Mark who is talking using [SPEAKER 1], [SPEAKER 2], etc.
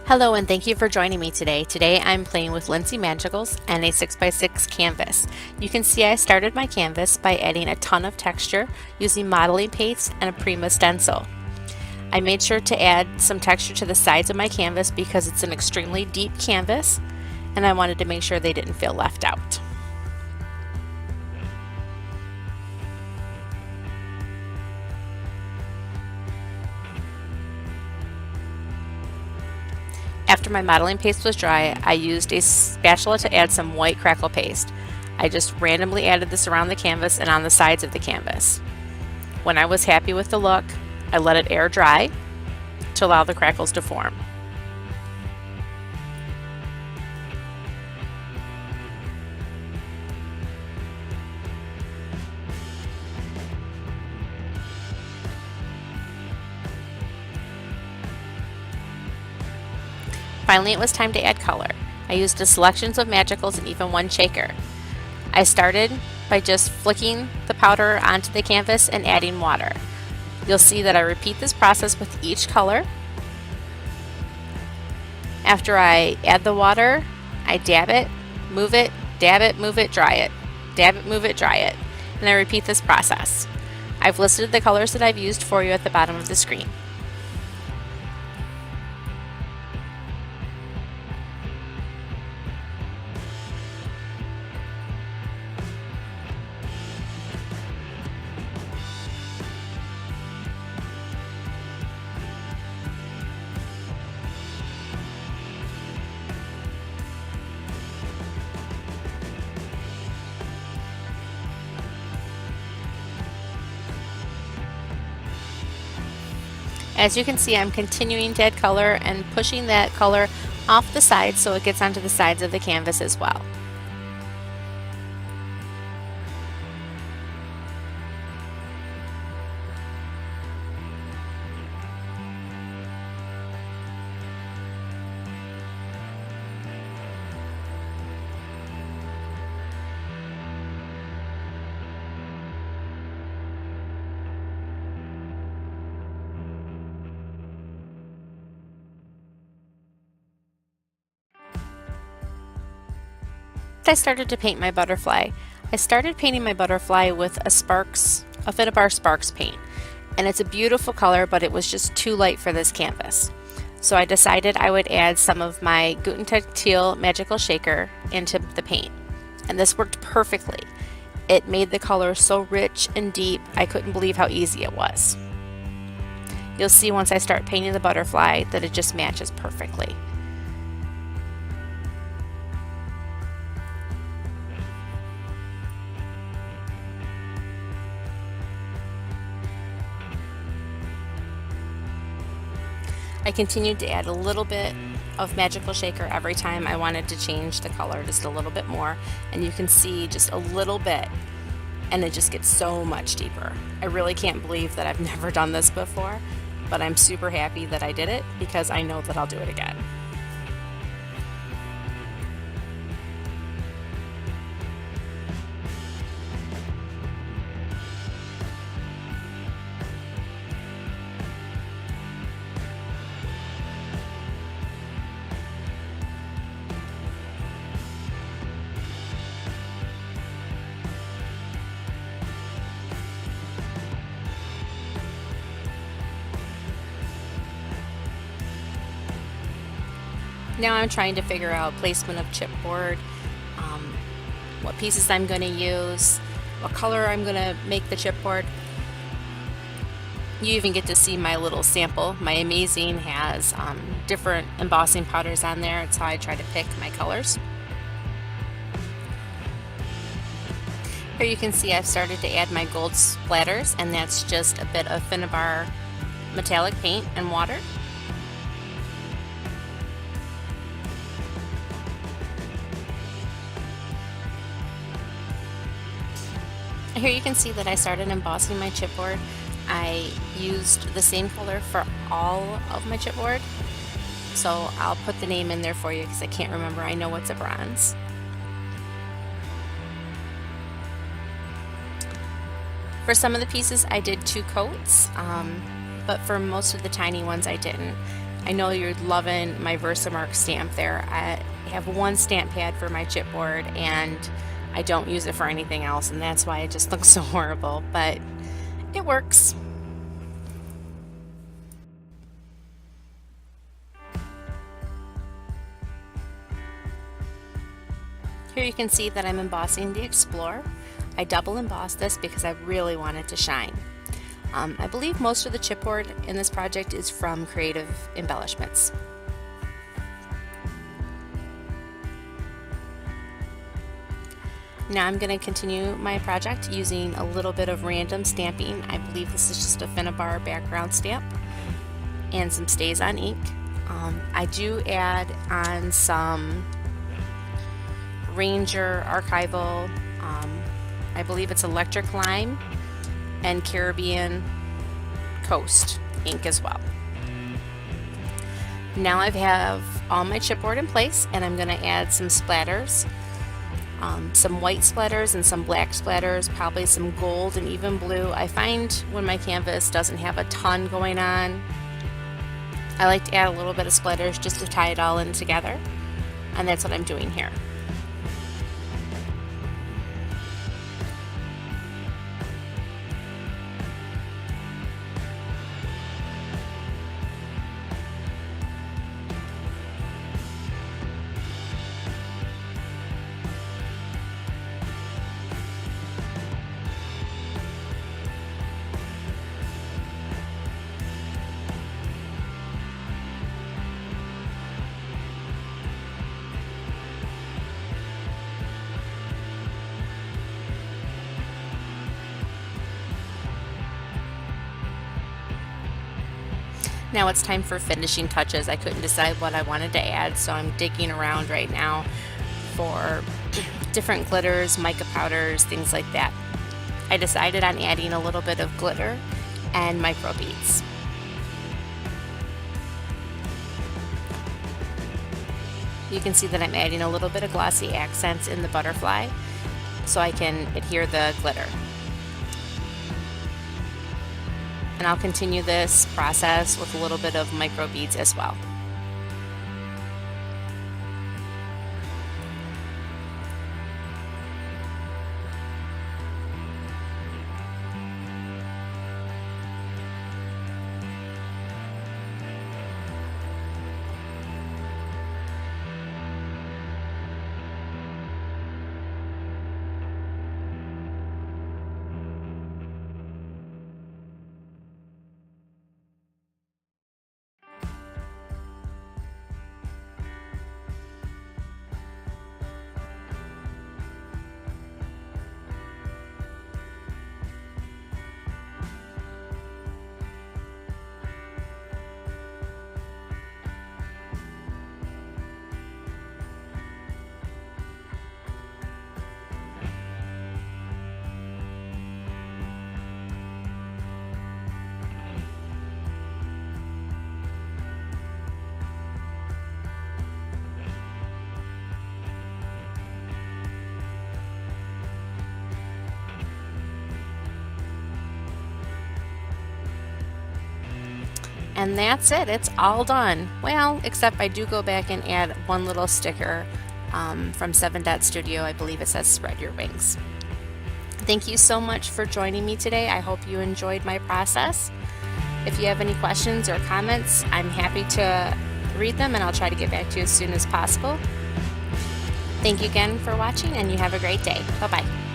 [SPEAKER 1] Hello and thank you for joining me today. Today I'm playing with Lindsay Magicals and a 6x6 canvas. You can see I started my canvas by adding a ton of texture using modeling paste and a Prima stencil. I made sure to add some texture to the sides of my canvas because it's an extremely deep canvas and I wanted to make sure they didn't feel left out. After my modeling paste was dry, I used a spatula to add some white crackle paste. I just randomly added this around the canvas and on the sides of the canvas. When I was happy with the look, I let it air dry to allow the crackles to form. Finally, it was time to add color. I used a selections of Magicals and even one shaker. I started by just flicking the powder onto the canvas and adding water. You'll see that I repeat this process with each color. After I add the water, I dab it, move it, dab it, move it, dry it, dab it, move it, dry it, and I repeat this process. I've listed the colors that I've used for you at the bottom of the screen. As you can see, I'm continuing to add color and pushing that color off the sides so it gets onto the sides of the canvas as well. I started to paint my butterfly. I started painting my butterfly with a Finnabar Sparks paint, and it's a beautiful color, but it was just too light for this canvas. So I decided I would add some of my Guten Tag Teal Magical Shaker into the paint, and this worked perfectly. It made the color so rich and deep, I couldn't believe how easy it was. You'll see once I start painting the butterfly that it just matches perfectly. I continued to add a little bit of Magical Shaker every time I wanted to change the color just a little bit more, and you can see just a little bit and it just gets so much deeper. I really can't believe that I've never done this before, but I'm super happy that I did it because I know that I'll do it again. Now I'm trying to figure out placement of chipboard, what pieces I'm going to use, what color I'm going to make the chipboard. You even get to see my little sample. My Amazing has different embossing powders on there. It's how I try to pick my colors. Here you can see I've started to add my gold splatters, and that's just a bit of Finnabar metallic paint and water. Here you can see that I started embossing my chipboard. I used the same color for all of my chipboard, so I'll put the name in there for you because I can't remember. I know it's a bronze. For some of the pieces I did 2 coats, but for most of the tiny ones I didn't. I know you're loving my Versamark stamp there. I have one stamp pad for my chipboard and I don't use it for anything else, and that's why it just looks so horrible, but it works. Here you can see that I'm embossing the Explorer. I double embossed this because I really want it to shine. I believe most of the chipboard in this project is from Creative Embellishments. Now I'm going to continue my project using a little bit of random stamping. I believe this is just a Finnabar background stamp and some Stays on ink. I do add on some Ranger archival, I believe it's Electric Lime and Caribbean Coast ink as well. Now I have all my chipboard in place, and I'm going to add some splatters, some white splatters and some black splatters, probably some gold and even blue. I find when my canvas doesn't have a ton going on, I like to add a little bit of splatters just to tie it all in together, and that's what I'm doing here. Now it's time for finishing touches. I couldn't decide what I wanted to add, so I'm digging around right now for different glitters, mica powders, things like that. I decided on adding a little bit of glitter and micro beads. You can see that I'm adding a little bit of glossy accents in the butterfly so I can adhere the glitter. And I'll continue this process with a little bit of micro beads as well. And that's it, it's all done. Well, except I do go back and add one little sticker from 7 Dot Studio. I believe it says spread your wings. Thank you so much for joining me today. I hope you enjoyed my process. If you have any questions or comments, I'm happy to read them and I'll try to get back to you as soon as possible. Thank you again for watching and you have a great day. Bye-bye.